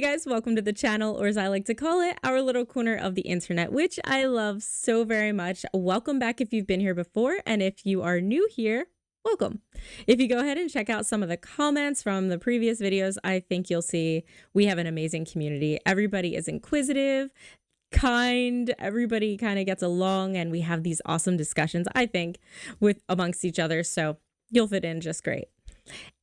guys, welcome to the channel, or as I like to call it, our little corner of the internet, which I love so very much. Welcome back if you've been here before, and if you are new here, welcome. If you go ahead and check out some of the comments from the previous videos, I think you'll see we have an amazing community. Everybody is inquisitive, kind, everybody kind of gets along, and we have these awesome discussions, I think, with amongst each other, so you'll fit in just great.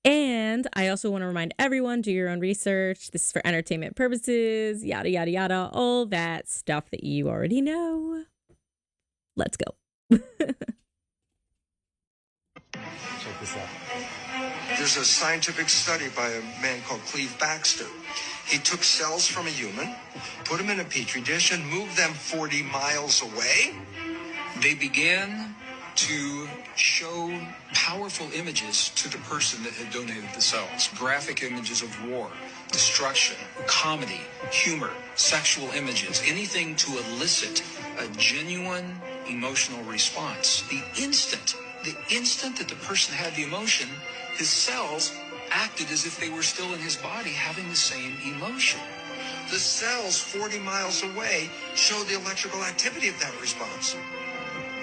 And I also want to remind everyone, do your own research. This is for entertainment purposes, yada, yada, yada, all that stuff that you already know. Let's go. Check this out. There's a scientific study by a man called Cleve Baxter. He took cells from a human, put them in a petri dish, and moved them 40 miles away. They began to show powerful images to the person that had donated the cells. Graphic images of war, destruction, comedy, humor, sexual images, anything to elicit a genuine emotional response. The instant that the person had the emotion, his cells acted as if they were still in his body having the same emotion. The cells 40 miles away show the electrical activity of that response.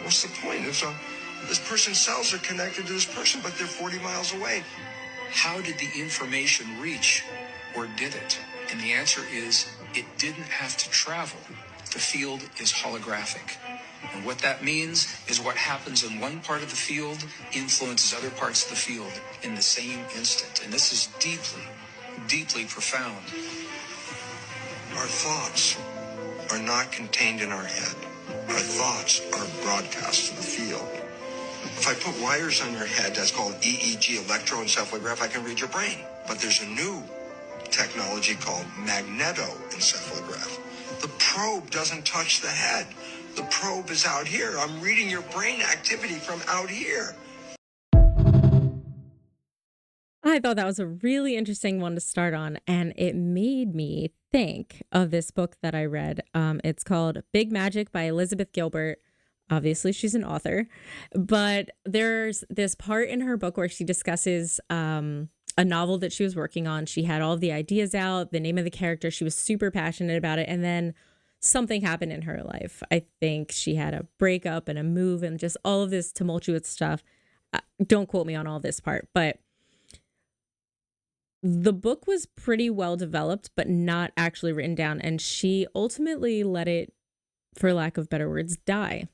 What's the point? This person's cells are connected to this person, but they're 40 miles away. How did the information reach, or did it? And the answer is, it didn't have to travel. The field is holographic. And what that means is what happens in one part of the field influences other parts of the field in the same instant. And this is deeply, deeply profound. Our thoughts are not contained in our head. Our thoughts are broadcast to the field. If I put wires on your head, that's called EEG, electroencephalograph, I can read your brain. But there's a new technology called magnetoencephalograph. The probe doesn't touch the head. The probe is out here. I'm reading your brain activity from out here. I thought that was a really interesting one to start on, and it made me think of this book that I read. It's called Big Magic by Elizabeth Gilbert. Obviously, she's an author, but there's this part in her book where she discusses a novel that she was working on. She had all of the ideas out, the name of the character. She was super passionate about it, and then something happened in her life. I think she had a breakup and a move and just all of this tumultuous stuff. Don't quote me on all this part, but the book was pretty well developed, but not actually written down. And she ultimately let it, for lack of better words, die.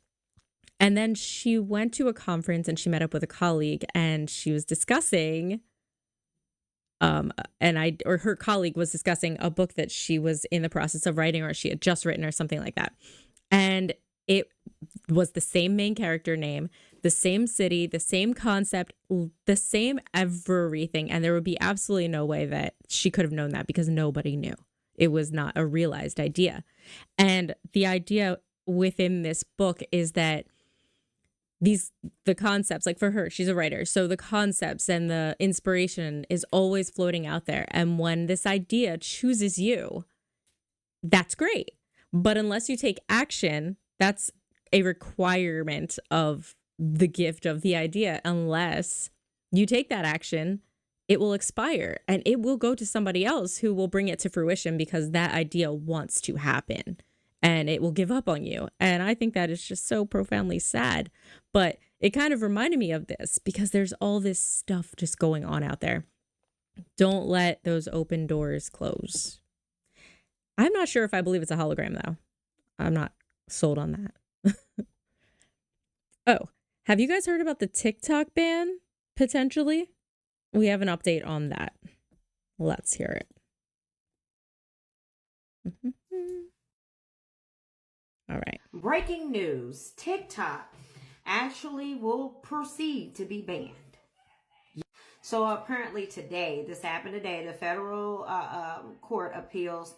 And then she went to a conference and she met up with a colleague, and she was discussing, her colleague was discussing a book that she was in the process of writing, or she had just written, or something like that. And it was the same main character name, the same city, the same concept, the same everything. And there would be absolutely no way that she could have known that, because nobody knew. It was not a realized idea. And the idea within this book is that the concepts, like for her, she's a writer, so the concepts and the inspiration is always floating out there. And when this idea chooses you, that's great. But unless you take action, that's a requirement of the gift of the idea. Unless you take that action, it will expire and it will go to somebody else who will bring it to fruition, because that idea wants to happen. And it will give up on you. And I think that is just so profoundly sad. But it kind of reminded me of this, because there's all this stuff just going on out there. Don't let those open doors close. I'm not sure if I believe it's a hologram, though. I'm not sold on that. Oh, have you guys heard about the TikTok ban, potentially? We have an update on that. Let's hear it. All right. Breaking news, TikTok actually will proceed to be banned. So apparently this happened today, the federal court appeals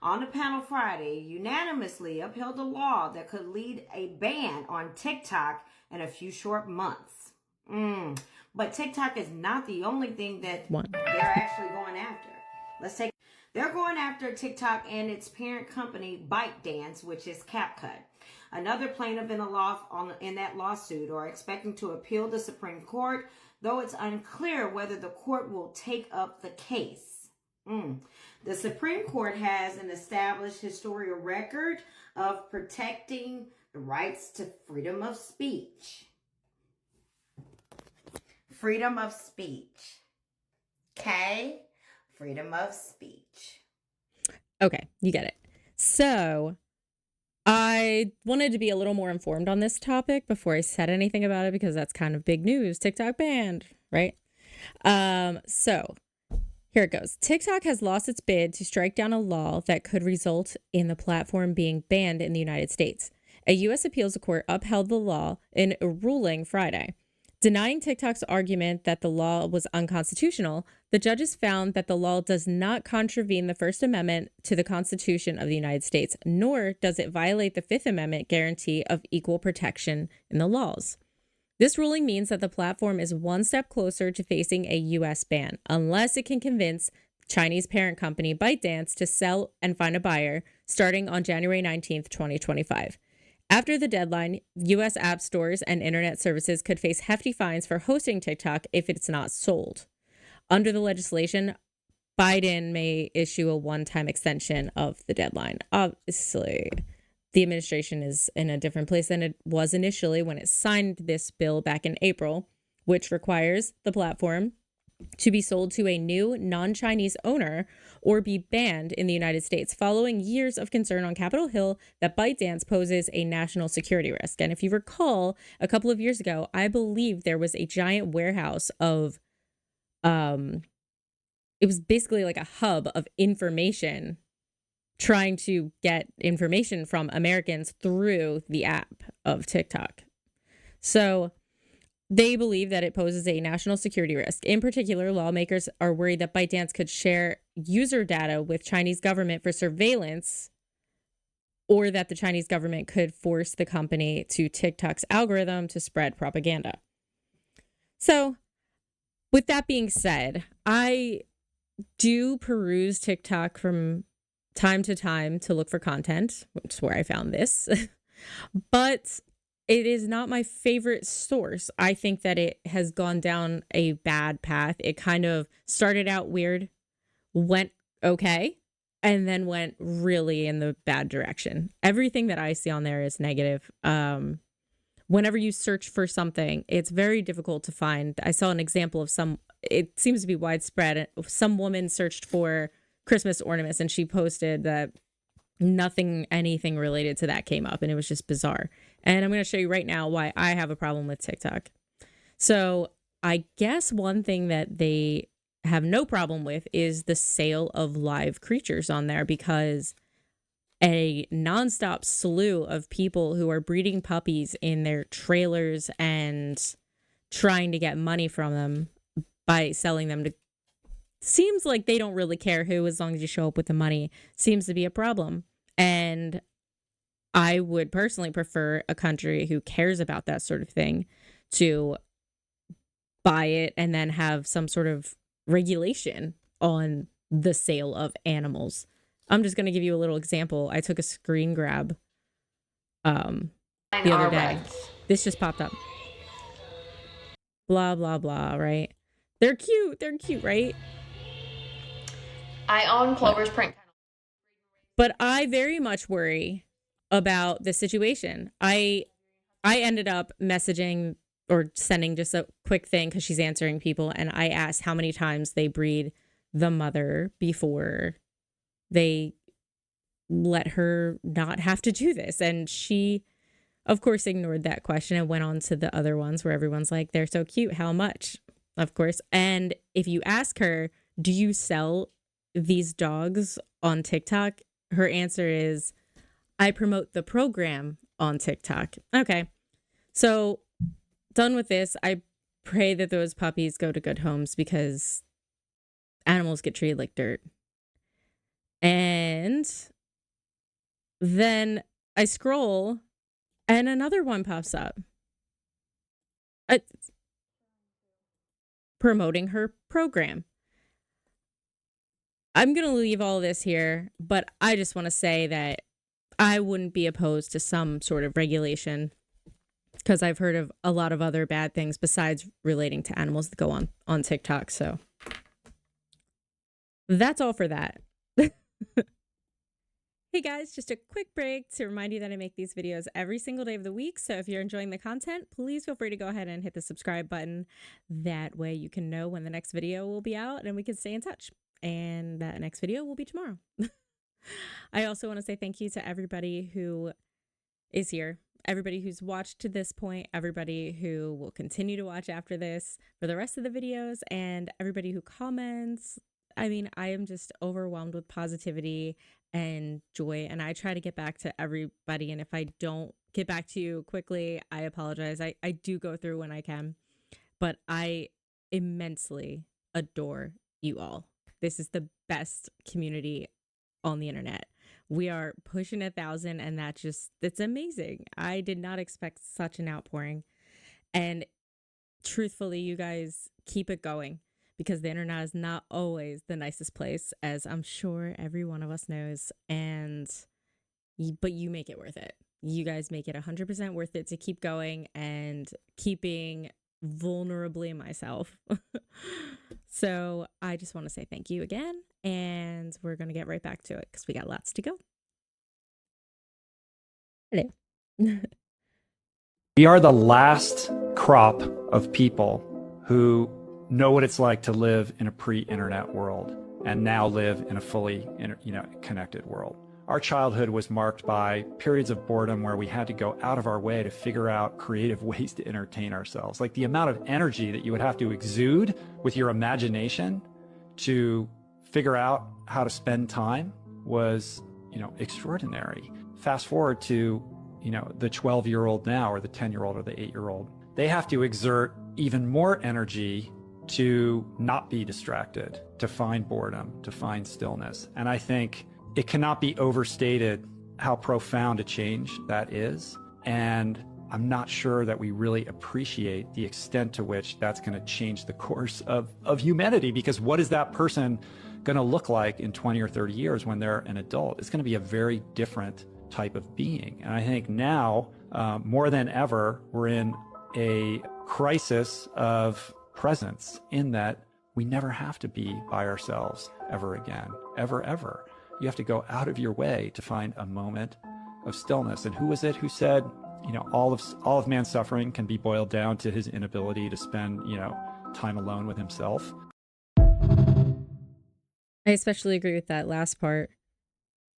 on the panel Friday unanimously upheld a law that could lead a ban on TikTok in a few short months. But TikTok is not the only thing that they're actually going after. They're going after TikTok and its parent company, ByteDance, which is CapCut. Another plaintiff in that lawsuit are expecting to appeal the Supreme Court, though it's unclear whether the court will take up the case. The Supreme Court has an established historical record of protecting the rights to freedom of speech. Freedom of speech. Okay? Freedom of speech. Okay, you get it. So I wanted to be a little more informed on this topic before I said anything about it, because that's kind of big news. TikTok banned, right? So here it goes. TikTok has lost its bid to strike down a law that could result in the platform being banned in the United States. A U.S. appeals court upheld the law in a ruling Friday. Denying TikTok's argument that the law was unconstitutional, the judges found that the law does not contravene the First Amendment to the Constitution of the United States, nor does it violate the Fifth Amendment guarantee of equal protection in the laws. This ruling means that the platform is one step closer to facing a U.S. ban, unless it can convince Chinese parent company ByteDance to sell and find a buyer starting on January 19th, 2025. After the deadline, U.S. app stores and internet services could face hefty fines for hosting TikTok if it's not sold. Under the legislation, Biden may issue a one-time extension of the deadline. Obviously, the administration is in a different place than it was initially when it signed this bill back in April, which requires the platform to be sold to a new non-Chinese owner or be banned in the United States, following years of concern on Capitol Hill that ByteDance poses a national security risk. And if you recall, a couple of years ago, I believe there was a giant warehouse of, it was basically like a hub of information, trying to get information from Americans through the app of TikTok. So they believe that it poses a national security risk. In particular, lawmakers are worried that ByteDance could share user data with Chinese government for surveillance, or that the Chinese government could force the company to TikTok's algorithm to spread propaganda. So with that being said, I do peruse TikTok from time to time to look for content, which is where I found this. But it is not my favorite source. I think that it has gone down a bad path. It kind of started out weird, went okay, and then went really in the bad direction. Everything that I see on there is negative. Whenever you search for something, it's very difficult to find. I saw an example of it seems to be widespread. Some woman searched for Christmas ornaments and she posted that anything related to that came up, and it was just bizarre. And I'm going to show you right now why I have a problem with TikTok. So I guess one thing that they have no problem with is the sale of live creatures on there, because a nonstop slew of people who are breeding puppies in their trailers and trying to get money from them by selling them to, seems like they don't really care who, as long as you show up with the money, seems to be a problem. And I would personally prefer a country who cares about that sort of thing to buy it and then have some sort of regulation on the sale of animals. I'm just going to give you a little example. I took a screen grab the other day. This just popped up. Blah, blah, blah, right? They're cute. They're cute, right? I own Clover's print. But I very much worry about the situation. I ended up messaging or sending just a quick thing because she's answering people, and I asked how many times they breed the mother before they let her not have to do this. And she, of course, ignored that question and went on to the other ones where everyone's like, they're so cute, how much? Of course. And if you ask her, do you sell these dogs on TikTok? Her answer is, I promote the program on TikTok. Okay. So done with this. I pray that those puppies go to good homes, because animals get treated like dirt. And then I scroll and another one pops up. Promoting her program. I'm going to leave all this here, but I just want to say that I wouldn't be opposed to some sort of regulation, because I've heard of a lot of other bad things besides relating to animals that go on TikTok. So that's all for that. Hey guys, just a quick break to remind you that I make these videos every single day of the week. So if you're enjoying the content, please feel free to go ahead and hit the subscribe button. That way you can know when the next video will be out and we can stay in touch. And that next video will be tomorrow. I also want to say thank you to everybody who is here, everybody who's watched to this point, everybody who will continue to watch after this for the rest of the videos, and everybody who comments. I mean, I am just overwhelmed with positivity and joy, and I try to get back to everybody. And if I don't get back to you quickly, I apologize. I do go through when I can, but I immensely adore you all. This is the best community on the internet. We are pushing 1,000, and that's amazing. I did not expect such an outpouring. And truthfully, you guys keep it going, because the internet is not always the nicest place, as I'm sure every one of us knows. But you make it worth it. You guys make it 100% worth it to keep going and keeping vulnerably myself. So I just want to say thank you again, and we're going to get right back to it because we got lots to go. Hello. We are the last crop of people who know what it's like to live in a pre-internet world and now live in a fully connected world. Our childhood was marked by periods of boredom where we had to go out of our way to figure out creative ways to entertain ourselves. Like, the amount of energy that you would have to exude with your imagination to figure out how to spend time was, extraordinary. Fast forward to, the 12-year-old now, or the 10-year-old, or the 8-year-old. They have to exert even more energy to not be distracted, to find boredom, to find stillness. And I think it cannot be overstated how profound a change that is. And I'm not sure that we really appreciate the extent to which that's going to change the course of humanity, because what is that person going to look like in 20 or 30 years when they're an adult? It's going to be a very different type of being. And I think now, more than ever, we're in a crisis of presence, in that we never have to be by ourselves ever again, ever. You have to go out of your way to find a moment of stillness. And who was it who said, all of man's suffering can be boiled down to his inability to spend, time alone with himself? I especially agree with that last part.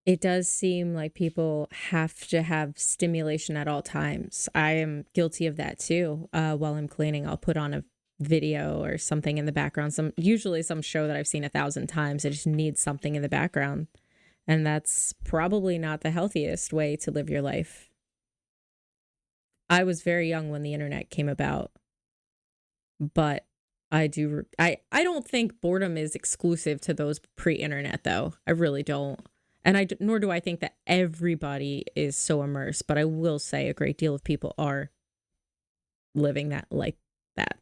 It does seem like people have to have stimulation at all times. I am guilty of that too. While I'm cleaning, I'll put on a video or something in the background. Usually some show that I've seen 1,000 times. I just need something in the background. And that's probably not the healthiest way to live your life. I was very young when the internet came about, but I don't think boredom is exclusive to those pre-internet, though. I really don't. And nor do I think that everybody is so immersed, but I will say a great deal of people are living that like that.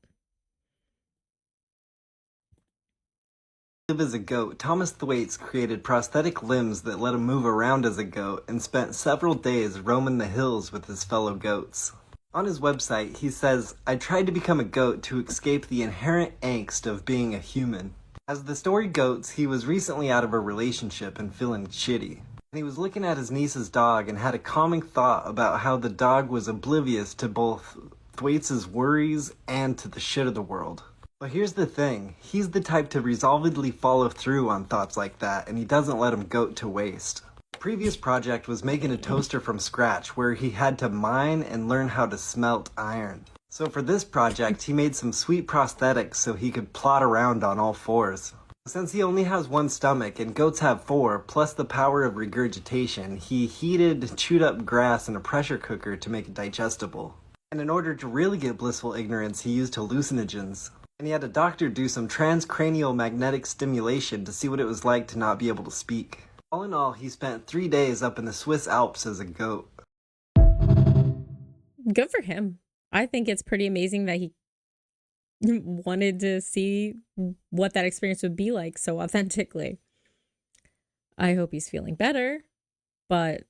Live as a goat, Thomas Thwaites created prosthetic limbs that let him move around as a goat and spent several days roaming the hills with his fellow goats. On his website, he says, "I tried to become a goat to escape the inherent angst of being a human." As the story goes, he was recently out of a relationship and feeling shitty. And he was looking at his niece's dog and had a calming thought about how the dog was oblivious to both Thwaites' worries and to the shit of the world. But here's the thing, he's the type to resolvedly follow through on thoughts like that, and he doesn't let them go to waste. The previous project was making a toaster from scratch, where he had to mine and learn how to smelt iron. So for this project, he made some sweet prosthetics so he could plod around on all fours. Since he only has one stomach and goats have 4, plus the power of regurgitation, he heated chewed up grass in a pressure cooker to make it digestible. And in order to really get blissful ignorance, he used hallucinogens. And he had a doctor do some transcranial magnetic stimulation to see what it was like to not be able to speak. All in all, he spent 3 days up in the Swiss Alps as a goat. Good for him. I think it's pretty amazing that he wanted to see what that experience would be like so authentically. I hope he's feeling better, and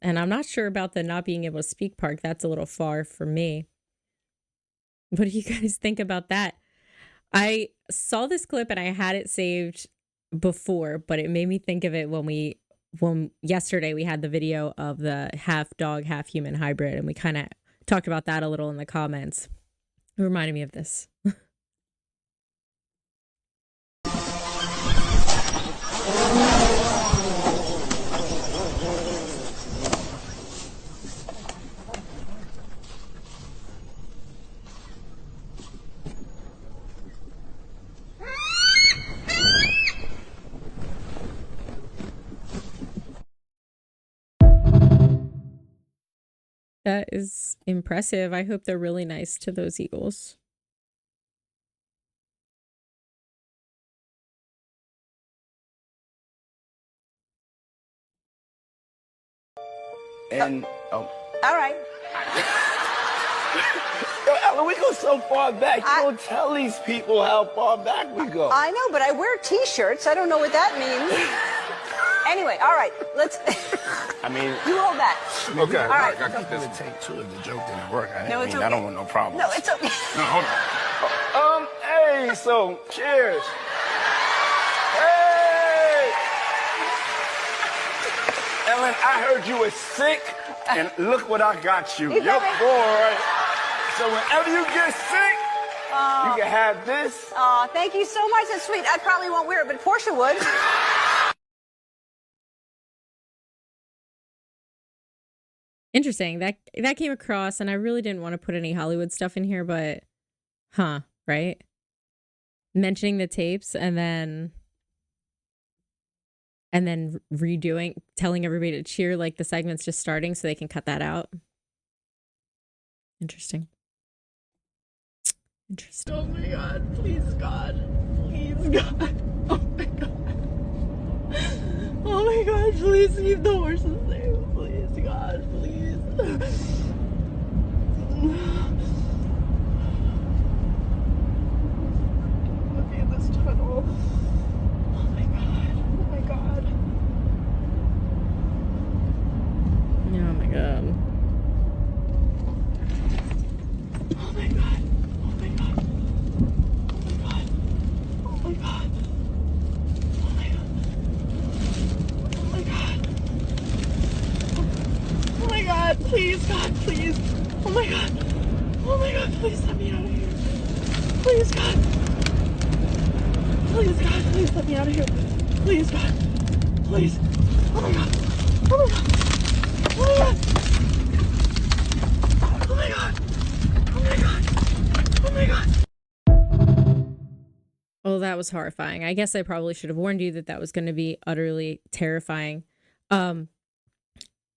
I'm not sure about the not being able to speak part. That's a little far for me. What do you guys think about that? I saw this clip and I had it saved before, but it made me think of it when yesterday we had the video of the half dog, half human hybrid, and we kind of talked about that a little in the comments. It reminded me of this. That is impressive. I hope they're really nice to those eagles. And All right. Yo, Ella, we go so far back. You don't tell these people how far back we go. I know, but I wear T-shirts. I don't know what that means. Anyway, all right. Let's. I mean, You hold that. okay. All right. I keep this take two if the joke didn't work. No, it's okay. I don't want no problems. No, it's okay. No, hold on. Hey, so cheers. Hey. Ellen, I heard you were sick, and look what I got you. You got it. Boy. So whenever you get sick, you can have this. Oh, thank you so much. That's sweet. I probably won't wear it, but Portia would. Interesting. That came across, and I really didn't want to put any Hollywood stuff in here, but right? Mentioning the tapes and then redoing, telling everybody to cheer like the segment's just starting so they can cut that out. Interesting. Oh my God, please God. Please God. Oh my God. Oh my God, please leave the horses there. Please God, please. Look at this tunnel. Oh my God. Oh my God. Oh my God. Oh my God. Oh my God. Oh my God. Oh my God. Oh my God. Oh my God. Oh my God, please, God, please. Oh my God. Oh my God, please let me out of here. Please, God. Please, God, please let me out of here. Please, God. Please. Oh my God. Oh my God. Oh my God. Oh my God. Oh my God. Oh my God. Oh, that was horrifying. I guess I probably should have warned you that that was going to be utterly terrifying.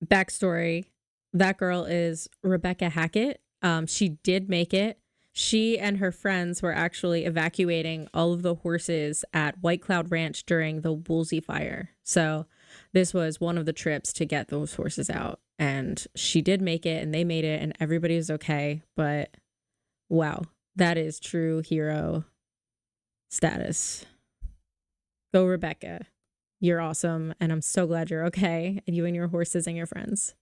Backstory, that girl is Rebecca Hackett. She did make it. She and her friends were actually evacuating all of the horses at White Cloud Ranch during the Woolsey fire. So this was one of the trips to get those horses out. And she did make it, and they made it, and everybody was okay. But wow, that is true hero status. Go, Rebecca. You're awesome, and I'm so glad you're okay, and you and your horses and your friends.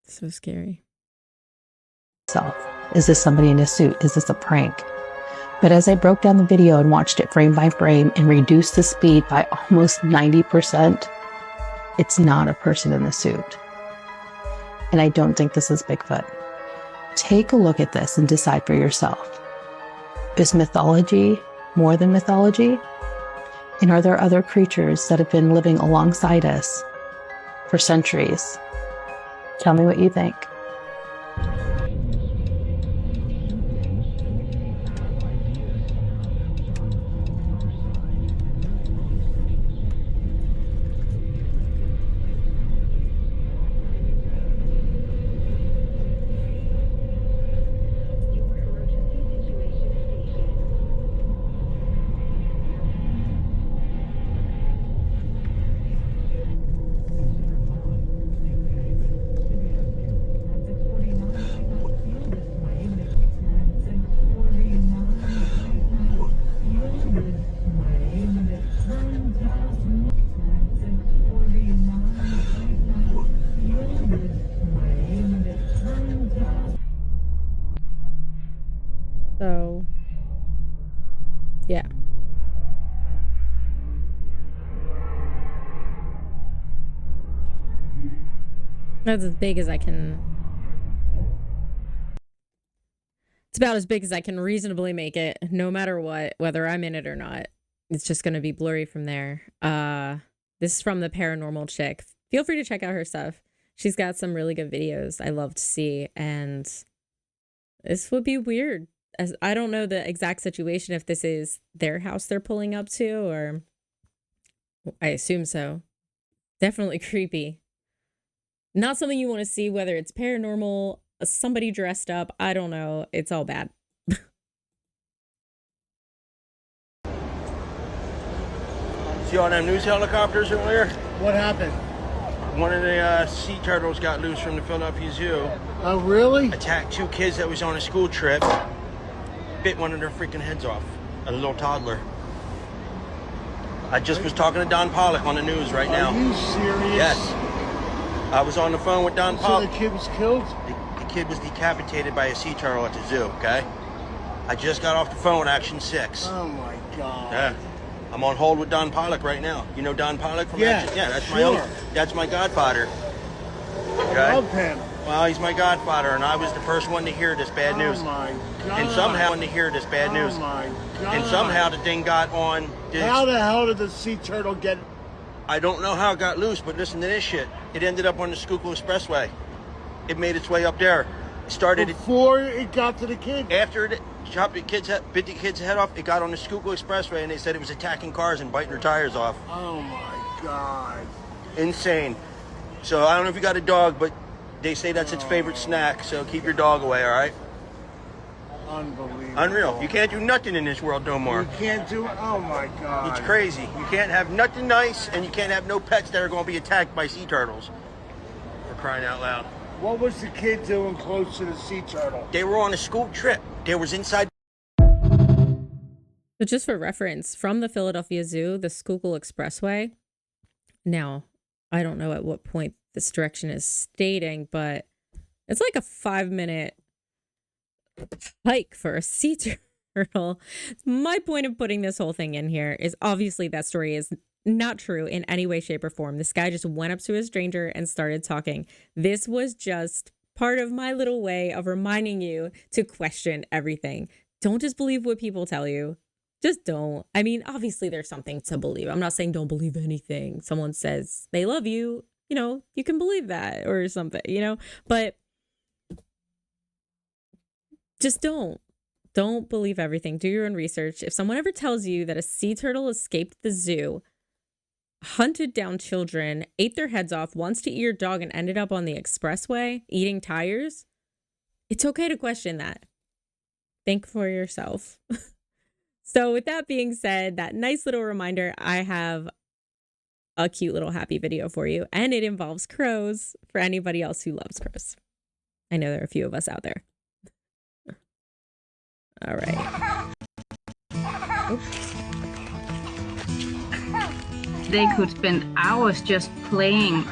So scary. Is this somebody in a suit? Is this a prank? But as I broke down the video and watched it frame by frame and reduced the speed by almost 90%, it's not a person in a suit. And I don't think this is Bigfoot. Take a look at this and decide for yourself. Is mythology more than mythology? And are there other creatures that have been living alongside us for centuries? Tell me what you think. That's as big as I can. It's about as big as I can reasonably make it, no matter what, whether I'm in it or not. It's just going to be blurry from there. This is from the paranormal chick. Feel free to check out her stuff. She's got some really good videos I love to see, and this would be weird. As I don't know the exact situation, if this is their house they're pulling up to, or I assume so. Definitely creepy. Not something you want to see, whether it's paranormal, somebody dressed up, I don't know. It's all bad. See all them news helicopters earlier? What happened? One of the sea turtles got loose from the Philadelphia Zoo. Oh, really? Attacked 2 kids that was on a school trip. Bit one of their freaking heads off. A little toddler. I just was talking to Don Pollock on the news right now. Are you serious? Yes. I was on the phone with Don Pollock. So the kid was killed? The kid was decapitated by a sea turtle at the zoo, okay? I just got off the phone with Action 6. Oh, my God. Yeah. I'm on hold with Don Pollock right now. You know Don Pollock from Action? Yeah, that's sure. That's my godfather. Okay? I love him. Well, he's my godfather, and I was the first one to hear this bad news. Oh, my God. And somehow to hear this bad news. Oh, my God. And somehow the thing got on. How the hell did the sea turtle get... I don't know how it got loose, but listen to this shit. It ended up on the Schuylkill Expressway. It made its way up there. It started... Before it got to the kid? After it chopped the kid's head, bit the kid's head off, it got on the Schuylkill Expressway, and they said it was attacking cars and biting their tires off. Oh, my God. Insane. So I don't know if you got a dog, but they say that's its favorite snack, so keep your dog away, all right? Unbelievable. Unreal. You can't do nothing in this world no more. You can't do... Oh, my God. It's crazy. You can't have nothing nice, and you can't have no pets that are going to be attacked by sea turtles. For crying out loud. What was the kid doing close to the sea turtle? They were on a school trip. They was inside. So just for reference, from the Philadelphia Zoo, the Schuylkill Expressway. Now, I don't know at what point this direction is stating, but it's like a 5-minute hike for a sea turtle. My point of putting this whole thing in here is obviously that story is not true in any way, shape, or form. This guy just went up to a stranger and started talking. This was just part of my little way of reminding you to question everything. Don't just believe what people tell you. Just don't. I mean, obviously there's something to believe. I'm not saying don't believe anything. Someone says they love you, you know, you can believe that or something, you know, but just don't believe everything. Do your own research. If someone ever tells you that a sea turtle escaped the zoo, hunted down children, ate their heads off, wants to eat your dog, and ended up on the expressway eating tires, it's okay to question that. Think for yourself. So with that being said, that nice little reminder, I have a cute little happy video for you, and it involves crows for anybody else who loves crows. I know there are a few of us out there. All right. Oops. They could spend hours just playing.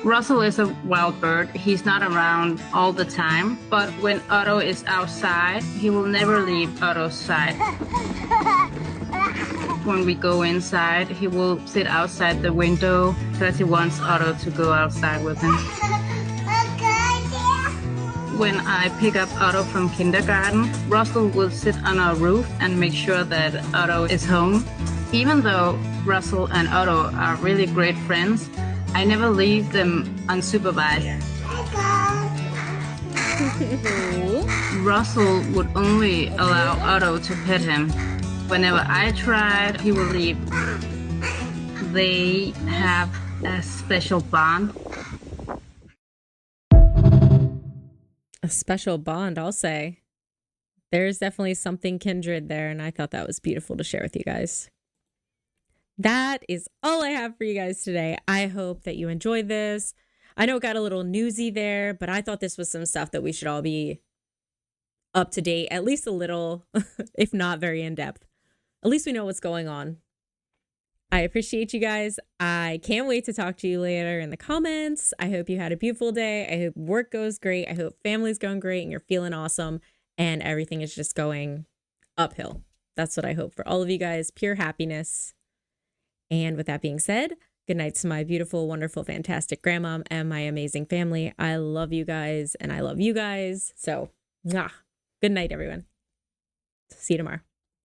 Russell is a wild bird. He's not around all the time, but when Otto is outside, he will never leave Otto's side. When we go inside, he will sit outside the window because he wants Otto to go outside with him. When I pick up Otto from kindergarten, Russell will sit on our roof and make sure that Otto is home. Even though Russell and Otto are really great friends, I never leave them unsupervised. Russell would only allow Otto to pet him. Whenever I tried, he would leave. They have a special bond. A special bond, I'll say. There's definitely something kindred there, and I thought that was beautiful to share with you guys. That is all I have for you guys today. I hope that you enjoyed this. I know it got a little newsy there, but I thought this was some stuff that we should all be up to date, at least a little, if not very in depth. At least we know what's going on. I appreciate you guys. I can't wait to talk to you later in the comments. I hope you had a beautiful day. I hope work goes great. I hope family's going great and you're feeling awesome and everything is just going uphill. That's what I hope for all of you guys. Pure happiness. And with that being said, Good night to my beautiful, wonderful, fantastic grandma and my amazing family. I love you guys and I love you guys. So, good night, everyone. See you tomorrow.